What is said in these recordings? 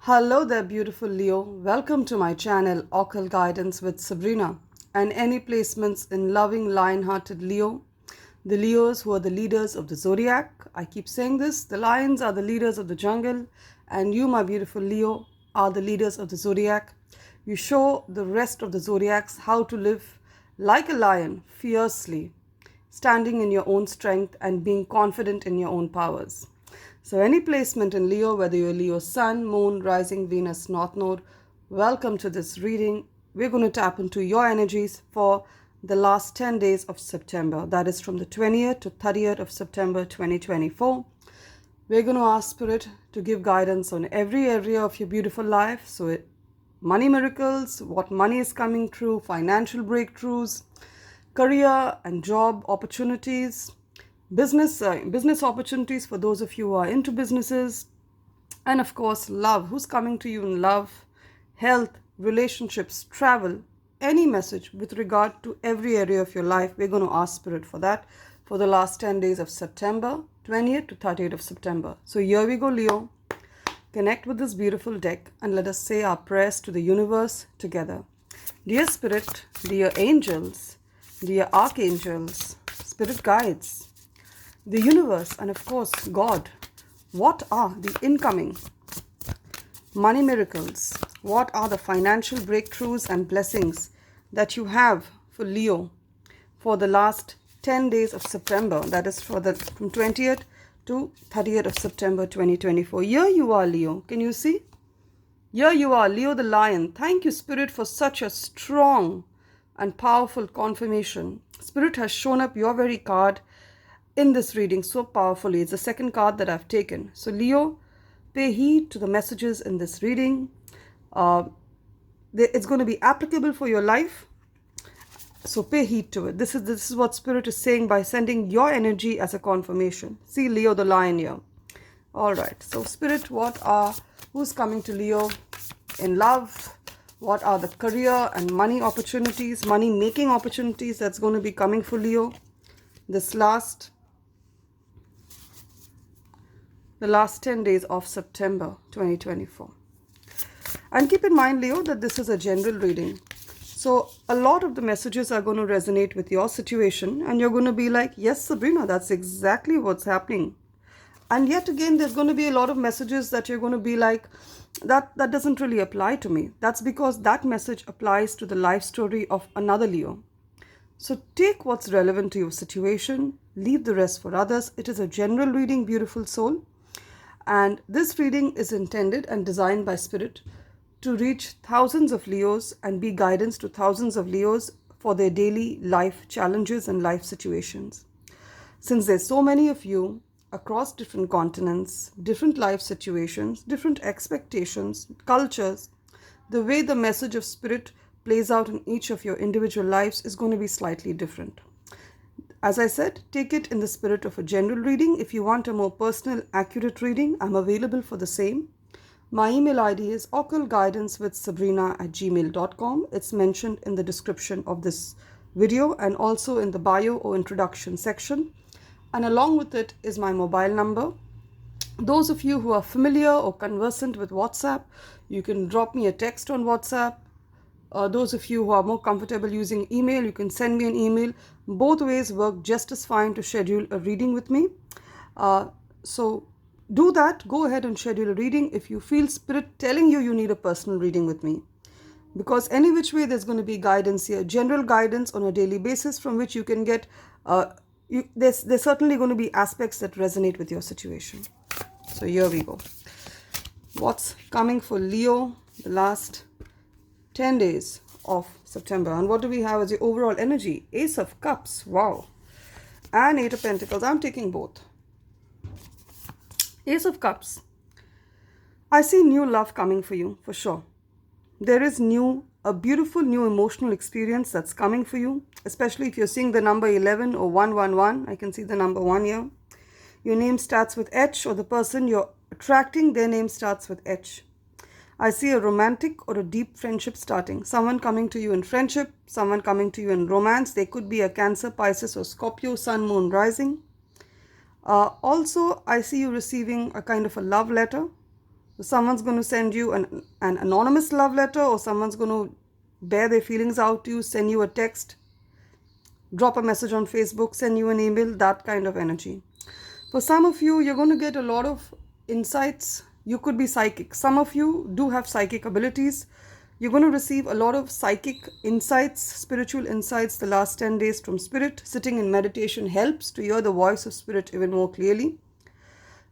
Hello there, beautiful Leo. Welcome to my channel, Occult Guidance with Sabrina. And any placements in loving, lion-hearted Leo, the Leos who are the leaders of the zodiac. I keep saying this, the lions are the leaders of the jungle, and you, my beautiful Leo, are the leaders of the zodiac. You show the rest of the zodiacs how to live like a lion, fiercely, standing in your own strength and being confident in your own powers. So any placement in Leo, whether you're Leo Sun, Moon, Rising, Venus, North Node, welcome to this reading. We're going to tap into your energies for the last 10 days of September. That is from the 20th to 30th of September 2024. We're going to ask Spirit to give guidance on every area of your beautiful life. So money miracles, what money is coming through, financial breakthroughs, career and job opportunities, business opportunities for those of you who are into businesses, and of course love, who's coming to you in love, health, relationships, travel, any message with regard to every area of your life. We're going to ask Spirit for that for the last 10 days of September, 20th to 30th of September. So here we go, Leo. Connect with this beautiful deck and let us say our prayers to the universe together. Dear Spirit, dear angels, dear archangels, spirit guides, the universe, and of course God, what are the incoming money miracles? What are the financial breakthroughs and blessings that you have for Leo for the last 10 days of September? That is from 20th to 30th of September 2024. Here you are, Leo. Can you see? Here you are, Leo the Lion. Thank you, Spirit, for such a strong and powerful confirmation. Spirit has shown up your very card in this reading so powerfully. It's the second card that I've taken. So Leo, pay heed to the messages in this reading. It's going to be applicable for your life. So pay heed to it. This is what Spirit is saying by sending your energy as a confirmation. See Leo the Lion here. All right. So Spirit, who's coming to Leo in love? What are the career and money opportunities, money making opportunities that's going to be coming for Leo the last 10 days of September 2024. And keep in mind, Leo, that this is a general reading. So a lot of the messages are going to resonate with your situation and you're going to be like, yes, Sabrina, that's exactly what's happening. And yet again, there's going to be a lot of messages that you're going to be like, that doesn't really apply to me. That's because that message applies to the life story of another Leo. So take what's relevant to your situation, leave the rest for others. It is a general reading, beautiful soul. And this reading is intended and designed by Spirit to reach thousands of Leos and be guidance to thousands of Leos for their daily life challenges and life situations. Since there's so many of you across different continents, different life situations, different expectations, cultures, the way the message of Spirit plays out in each of your individual lives is going to be slightly different. As I said, take it in the spirit of a general reading. If you want a more personal, accurate reading, I'm available for the same. My email ID is occultguidancewithsabrina@gmail.com. It's mentioned in the description of this video and also in the bio or introduction section. And along with it is my mobile number. Those of you who are familiar or conversant with WhatsApp, you can drop me a text on WhatsApp. Those of you who are more comfortable using email, you can send me an email. Both ways work just as fine to schedule a reading with me. So do that. Go ahead and schedule a reading if you feel Spirit telling you need a personal reading with me. Because any which way there's going to be guidance here, general guidance on a daily basis from which you can get, there's certainly going to be aspects that resonate with your situation. So here we go. What's coming for Leo the last 10 days of September? And what do we have as the overall energy? Ace of Cups, wow, and Eight of Pentacles. I'm taking both. Ace of Cups, I see new love coming for you, for sure. There is a beautiful new emotional experience that's coming for you, especially if you're seeing the number 11 or 111. I can see the number 1 here. Your name starts with H, or the person you're attracting, their name starts with H. I see a romantic or a deep friendship starting. Someone coming to you in friendship, someone coming to you in romance. They could be a Cancer, Pisces, or Scorpio, Sun, Moon, Rising. Also, I see you receiving a kind of a love letter Someone's going to send you an anonymous love letter, or someone's going to bear their feelings out to you, send you a text, drop a message on Facebook, send you an email, that kind of energy. For some of you, you're going to get a lot of insights. You could be psychic. Some of you do have psychic abilities. You're going to receive a lot of psychic insights, spiritual insights the last 10 days from Spirit. Sitting in meditation helps to hear the voice of Spirit even more clearly.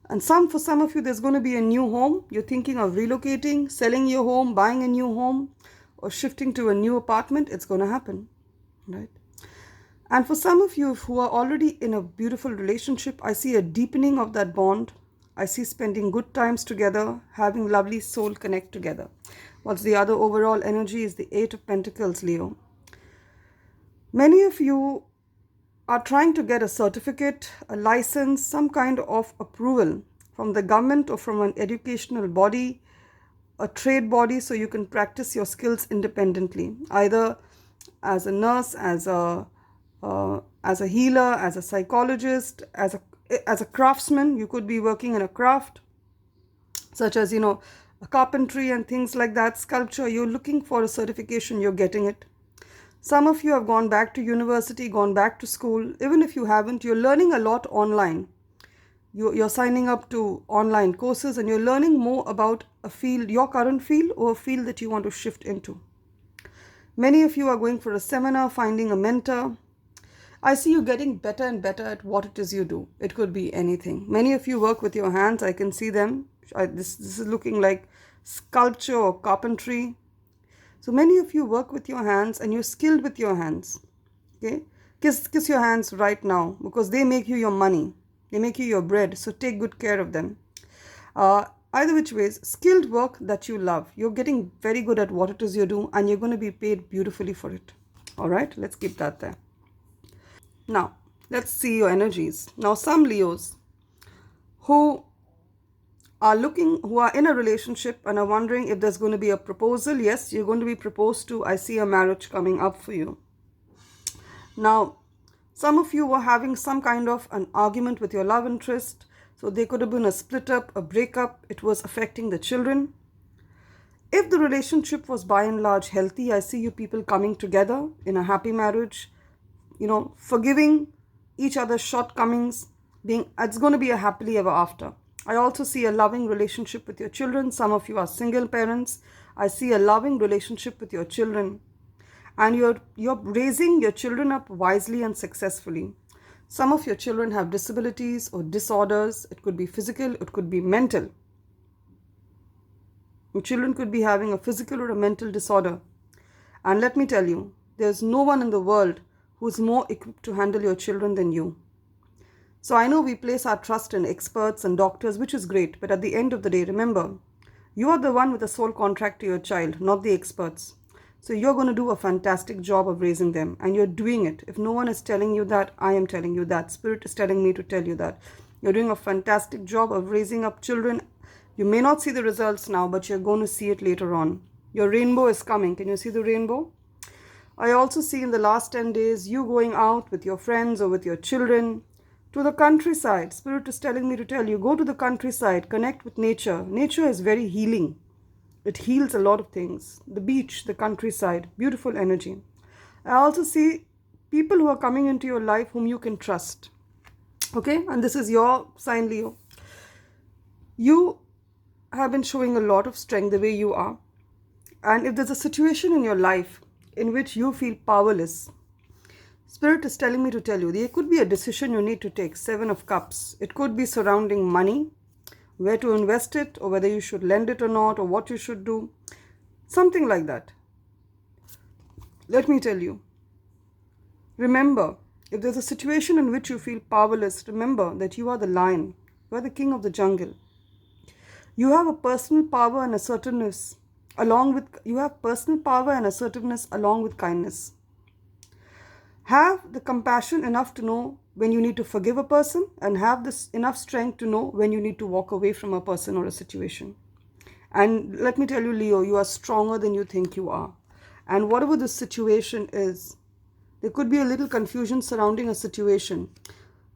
And for some of you, there's going to be a new home. You're thinking of relocating, selling your home, buying a new home, or shifting to a new apartment. It's going to happen, right? And for some of you who are already in a beautiful relationship, I see a deepening of that bond. I see spending good times together, having lovely soul connect together. What's the other overall energy is the Eight of Pentacles, Leo. Many of you are trying to get a certificate, a license, some kind of approval from the government or from an educational body, a trade body, so you can practice your skills independently, either as a nurse, as a healer, as a psychologist, as a craftsman. You could be working in a craft, such as, carpentry and things like that, sculpture. You're looking for a certification, you're getting it. Some of you have gone back to university, gone back to school. Even if you haven't, you're learning a lot online. You're signing up to online courses and you're learning more about a field, your current field, or a field that you want to shift into. Many of you are going for a seminar, finding a mentor. I see you getting better and better at what it is you do. It could be anything. Many of you work with your hands. I can see them. This is looking like sculpture or carpentry. So many of you work with your hands and you're skilled with your hands. Okay? Kiss your hands right now, because they make you your money. They make you your bread. So take good care of them. Either which ways, skilled work that you love. You're getting very good at what it is you do, and you're going to be paid beautifully for it. All right? Let's keep that there. Now, let's see your energies. Now, some Leos who are in a relationship and are wondering if there's going to be a proposal. Yes, you're going to be proposed to. I see a marriage coming up for you. Now, some of you were having some kind of an argument with your love interest. So there could have been a split up, a breakup. It was affecting the children. If the relationship was by and large healthy, I see you people coming together in a happy marriage, forgiving each other's shortcomings. It's going to be a happily ever after. I also see a loving relationship with your children. Some of you are single parents. I see a loving relationship with your children. And you're raising your children up wisely and successfully. Some of your children have disabilities or disorders. It could be physical, it could be mental. Your children could be having a physical or a mental disorder. And let me tell you, there's no one in the world who's more equipped to handle your children than you. So I know we place our trust in experts and doctors, which is great. But at the end of the day, remember, you are the one with a soul contract to your child, not the experts. So you're going to do a fantastic job of raising them. And you're doing it. If no one is telling you that, I am telling you that. Spirit is telling me to tell you that. You're doing a fantastic job of raising up children. You may not see the results now, but you're going to see it later on. Your rainbow is coming. Can you see the rainbow? I also see in the last 10 days, you going out with your friends or with your children to the countryside. Spirit is telling me to tell you, go to the countryside, connect with nature. Nature is very healing. It heals a lot of things. The beach, the countryside, beautiful energy. I also see people who are coming into your life whom you can trust. Okay, and this is your sign, Leo. You have been showing a lot of strength the way you are. And if there's a situation in your life in which you feel powerless, Spirit is telling me to tell you, there could be a decision you need to take. 7 of Cups. It could be surrounding money, where to invest it, or whether you should lend it or not, or what you should do. Something like that. Let me tell you. Remember, if there's a situation in which you feel powerless, remember that you are the lion. You are the king of the jungle. You have a personal power and assertiveness along with kindness. Have the compassion enough to know when you need to forgive a person, and have this enough strength to know when you need to walk away from a person or a situation. And let me tell you, Leo, you are stronger than you think you are. And whatever the situation is, there could be a little confusion surrounding a situation.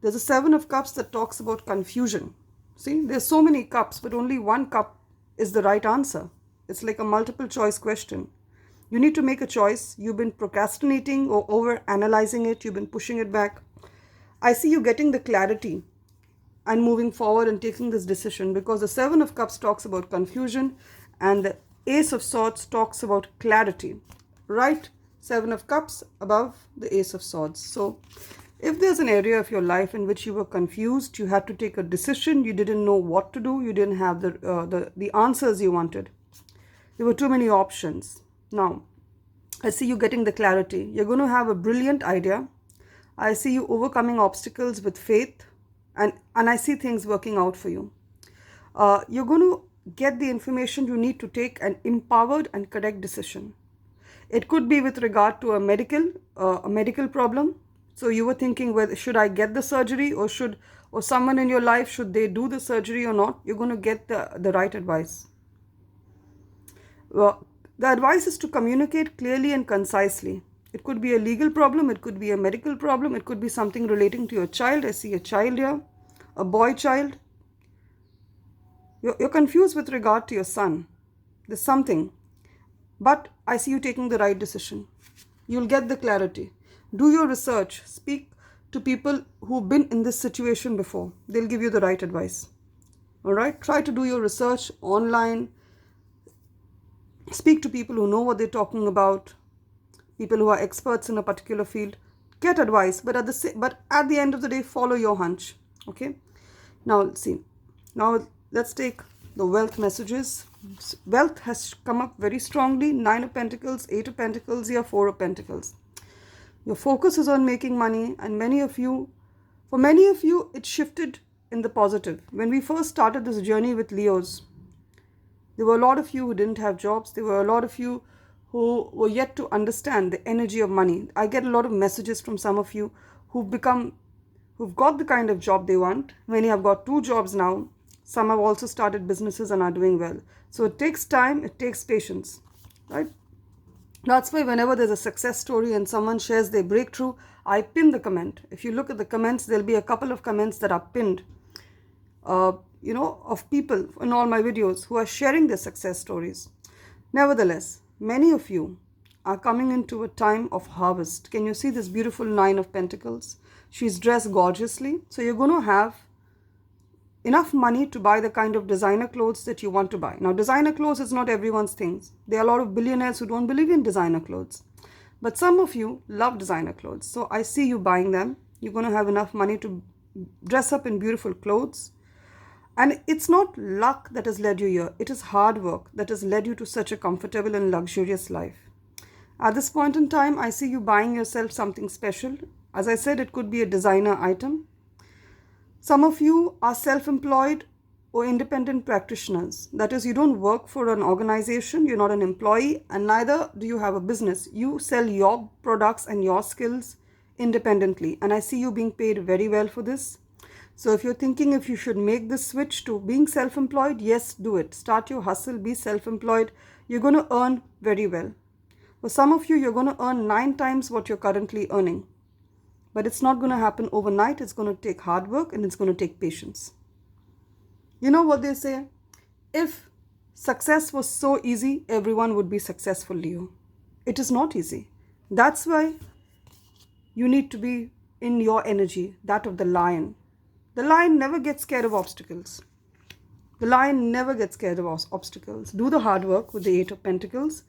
There's a 7 of Cups that talks about confusion. See, there's so many cups, but only one cup is the right answer. It's like a multiple choice question. You need to make a choice. You've been procrastinating or over analyzing it. You've been pushing it back. I see you getting the clarity and moving forward and taking this decision, because the Seven of Cups talks about confusion and the Ace of Swords talks about clarity. Right? Seven of Cups above the Ace of Swords. So if there's an area of your life in which you were confused, you had to take a decision, you didn't know what to do, you didn't have the answers you wanted. There were too many options. Now, I see you getting the clarity. You're going to have a brilliant idea. I see you overcoming obstacles with faith, and I see things working out for you. You're going to get the information you need to take an empowered and correct decision. It could be with regard to a medical problem. So you were thinking, whether should I get the surgery, or someone in your life, should they do the surgery or not? You're going to get the right advice. Well, the advice is to communicate clearly and concisely. It could be a legal problem, it could be a medical problem, it could be something relating to your child. I see a child here, a boy child. You're confused with regard to your son. There's something. But I see you taking the right decision. You'll get the clarity. Do your research. Speak to people who've been in this situation before. They'll give you the right advice. All right? Try to do your research online. Speak to people who know what they're talking about. People who are experts in a particular field. Get advice, but at the end of the day, follow your hunch. Okay? Now, let's see. Now, let's take the wealth messages. Wealth has come up very strongly. 9 of Pentacles, 8 of Pentacles, here 4 of Pentacles. Your focus is on making money, and for many of you, it shifted in the positive. When we first started this journey with Leos, there were a lot of you who didn't have jobs. There were a lot of you who were yet to understand the energy of money. I get a lot of messages from some of you who've got the kind of job they want. Many have got 2 jobs now. Some have also started businesses and are doing well. So it takes time, it takes patience, right? That's why whenever there's a success story and someone shares their breakthrough, I pin the comment. If you look at the comments, there'll be a couple of comments that are pinned, of people in all my videos who are sharing their success stories. Nevertheless, many of you are coming into a time of harvest. Can you see this beautiful 9 of Pentacles? She's dressed gorgeously. So you're going to have enough money to buy the kind of designer clothes that you want to buy. Now, designer clothes is not everyone's thing. There are a lot of billionaires who don't believe in designer clothes. But some of you love designer clothes. So I see you buying them. You're going to have enough money to dress up in beautiful clothes. And it's not luck that has led you here. It is hard work that has led you to such a comfortable and luxurious life. At this point in time, I see you buying yourself something special. As I said, it could be a designer item. Some of you are self-employed or independent practitioners. That is, you don't work for an organization, you're not an employee, and neither do you have a business. You sell your products and your skills independently. And I see you being paid very well for this. So if you're thinking if you should make this switch to being self-employed, yes, do it. Start your hustle, be self-employed. You're going to earn very well. For some of you, you're going to earn 9 times what you're currently earning. But it's not going to happen overnight. It's going to take hard work and it's going to take patience. You know what they say? If success was so easy, everyone would be successful, Leo. It is not easy. That's why you need to be in your energy, that of the lion. The lion never gets scared of obstacles. The lion never gets scared of obstacles. Do the hard work with the 8 of Pentacles.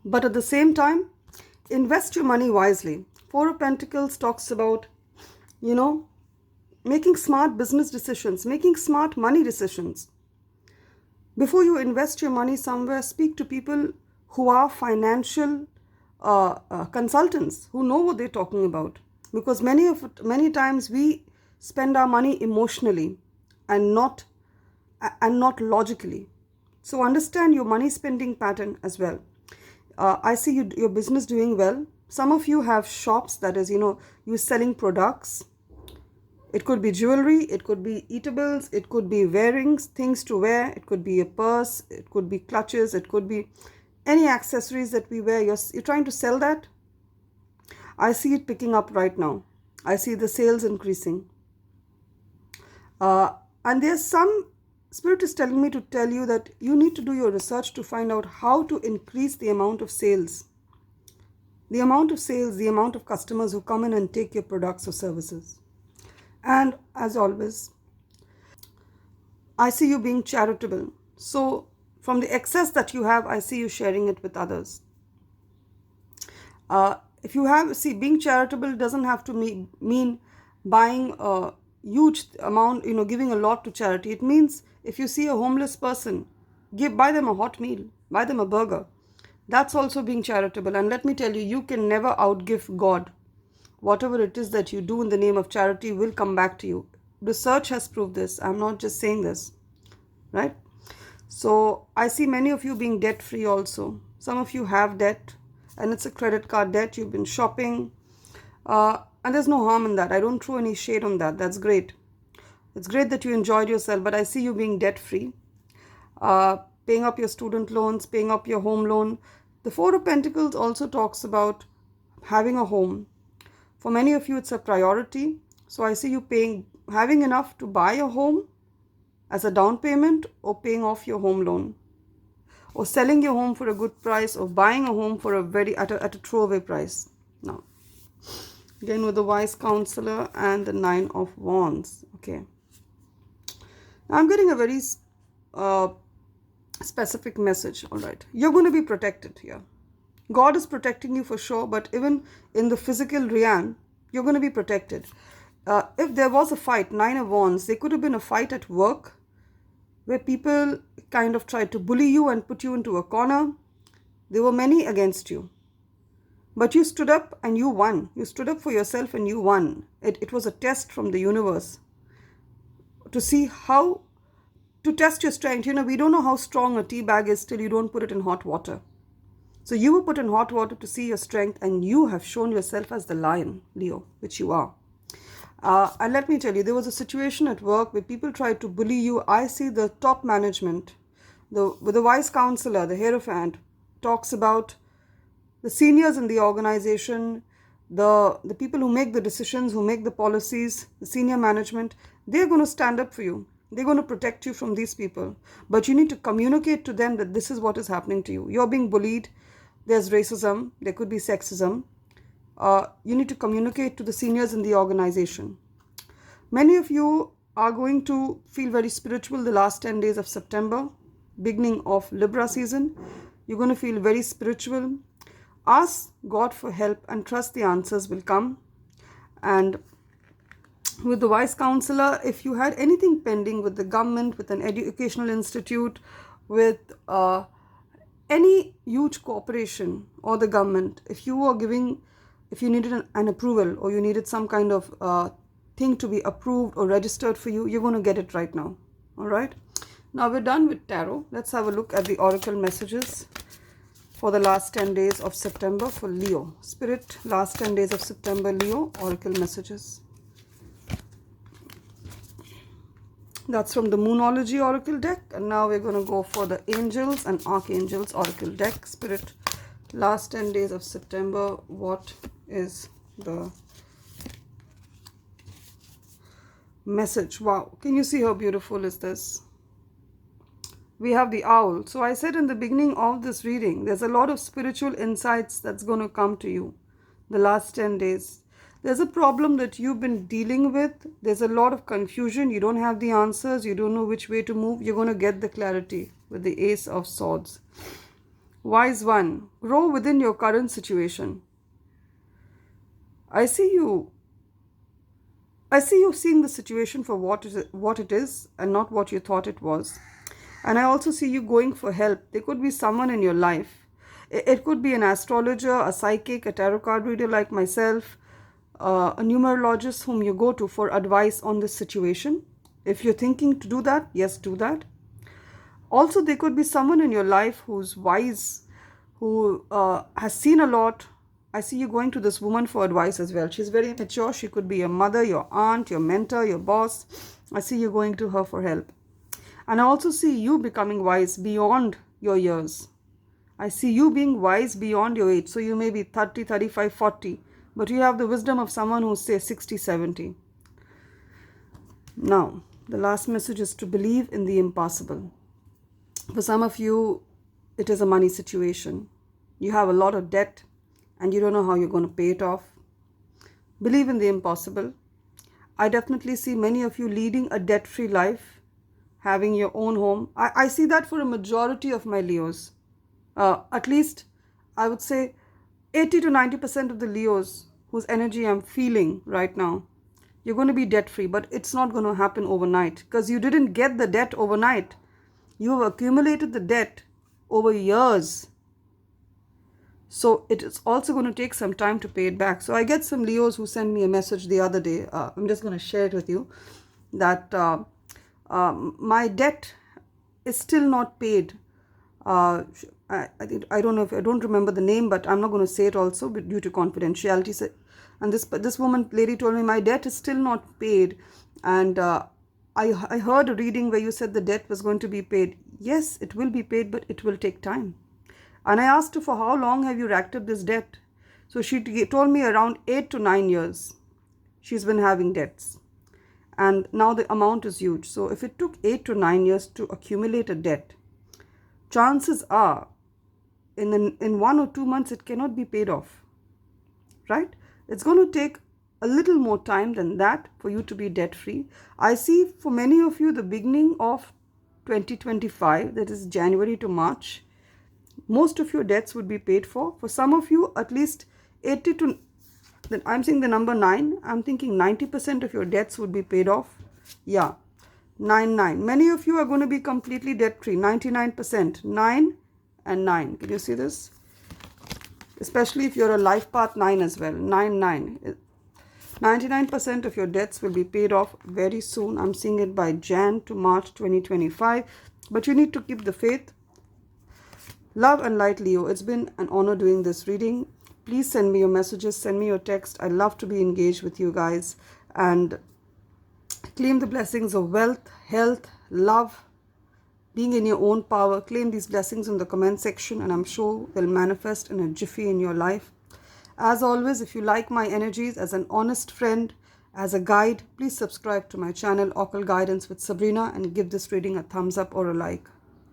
But at the same time, invest your money wisely. 4 of Pentacles talks about, making smart business decisions, making smart money decisions. Before you invest your money somewhere, speak to people who are financial consultants, who know what they're talking about. Because many times we spend our money emotionally and not logically. So understand your money spending pattern as well. I see your business doing well. Some of you have shops, that is, you're selling products. It could be jewelry, it could be eatables, it could be things to wear, it could be a purse, it could be clutches, it could be any accessories that we wear. You're trying to sell that. I see it picking up right now. I see the sales increasing. And there's some Spirit is telling me to tell you that you need to do your research to find out how to increase the amount of sales. The amount of sales, the amount of customers who come in and take your products or services. And as always, I see you being charitable. So from the excess that you have, I see you sharing it with others. If you have, being charitable doesn't have to mean buying a huge amount, giving a lot to charity. It means if you see a homeless person, buy them a hot meal, buy them a burger. That's also being charitable. And let me tell you, you can never outgive God. Whatever it is that you do in the name of charity will come back to you. Research has proved this. I'm not just saying this, right? So I see many of you being debt free also. Some of you have debt, and it's a credit card debt. You've been shopping, and there's no harm in that. I don't throw any shade on that. That's great. It's great that you enjoyed yourself, but I see you being debt free, paying up your student loans, paying up your home loan. The Four of Pentacles also talks about having a home. For many of you, it's a priority. So I see you having enough to buy a home as a down payment, or paying off your home loan, or selling your home for a good price, or buying a home for at a throwaway price. Now, again with the wise counselor and the 9 of wands. Okay. Now I'm getting a very specific message. All right. You're going to be protected here. God is protecting you for sure, but even in the physical realm, you're going to be protected. If there was a fight, 9 of wands, there could have been a fight at work where people kind of tried to bully you and put you into a corner. There were many against you. But you stood up and you won. You stood up for yourself and you won. It was a test from the universe to see how to test your strength. We don't know how strong a tea bag is till you don't put it in hot water. So you were put in hot water to see your strength, and you have shown yourself as the lion, Leo, which you are. And let me tell you, there was a situation at work where people tried to bully you. I see the top management, with the wise counselor, the Hierophant, talks about the seniors in the organization, the people who make the decisions, who make the policies, the senior management. They're going to stand up for you. They're going to protect you from these people. But you need to communicate to them that this is what is happening to you. You're being bullied. There's racism. There could be sexism. You need to communicate to the seniors in the organization. Many of you are going to feel very spiritual the last 10 days of September, beginning of Libra season. You're going to feel very spiritual. Ask God for help and trust the answers will come. And with the wise counselor, if you had anything pending with the government, with an educational institute, with any huge corporation or the government, if you needed an approval, or you needed some kind of thing to be approved or registered for you, you're going to get it right now. All right. Now we're done with tarot. Let's have a look at the oracle messages for the last 10 days of September for Leo. Spirit, last 10 days of September, Leo, oracle messages. That's from the Numerology Oracle deck. And now we're going to go for the Angels and Archangels Oracle deck. Spirit, last 10 days of September, what is the message? Wow, can you see how beautiful is this? We have the owl. So I said in the beginning of this reading, there's a lot of spiritual insights that's going to come to you the last 10 days. There's a problem that you've been dealing with. There's a lot of confusion. You don't have the answers. You don't know which way to move. You're going to get the clarity with the Ace of Swords. Wise one, grow within your current situation. I see you seeing the situation for what it is and not what you thought it was. And I also see you going for help. There could be someone in your life. It could be an astrologer, a psychic, a tarot card reader like myself, a numerologist whom you go to for advice on this situation. If you're thinking to do that, yes, do that. Also, there could be someone in your life who's wise, who has seen a lot. I see you going to this woman for advice as well. She's very mature. She could be your mother, your aunt, your mentor, your boss. I see you going to her for help. And I also see you becoming wise beyond your years. I see you being wise beyond your age. So you may be 30, 35, 40. But you have the wisdom of someone who's, say, 60, 70. Now, The last message is to believe in the impossible. For some of you, it is a money situation. You have a lot of debt and you don't know how you're going to pay it off. Believe in the impossible. I definitely see many of you leading a debt-free life, having your own home. I see that for a majority of my Leos. At least, I would say 80 to 90% of the Leos whose energy I'm feeling right now, you're going to be debt-free, but it's not going to happen overnight because you didn't get the debt overnight. You have accumulated the debt over years. So it is also going to take some time to pay it back. So I get some Leos who sent me a message the other day. I'm just going to share it with you that my debt is still not paid. I don't know if I don't remember the name, but I'm not going to say it also due to confidentiality. And this lady told me my debt is still not paid, and I heard a reading where you said the debt was going to be paid. Yes, it will be paid, but it will take time. And I asked her, for how long have you racked up this debt? So she told me around 8 to 9 years she's been having debts. And now the amount is huge. So if it took 8 to 9 years to accumulate a debt, chances are in 1 or 2 months it cannot be paid off, right? It's going to take a little more time than that for you to be debt free. I see for many of you the beginning of 2025, that is January to March, most of your debts would be paid for. For some of you, at least 80 to, I'm saying the number 9, I'm thinking 90% of your debts would be paid off. Yeah, 9. Many of you are going to be completely debt free, 99%, 9 and 9. Can you see this? Especially if you're a life path 9 as well, 9. 99% of your debts will be paid off very soon. I'm seeing it by Jan to March 2025. But you need to keep the faith. Love and light, Leo. It's been an honor doing this reading. Please send me your messages, send me your text. I love to be engaged with you guys and claim the blessings of wealth, health, love, being in your own power. Claim these blessings in the comment section and I'm sure they'll manifest in a jiffy in your life. As always, if you like my energies as an honest friend, as a guide, please subscribe to my channel, Occult Guidance with Sabrina, and give this reading a thumbs up or a like.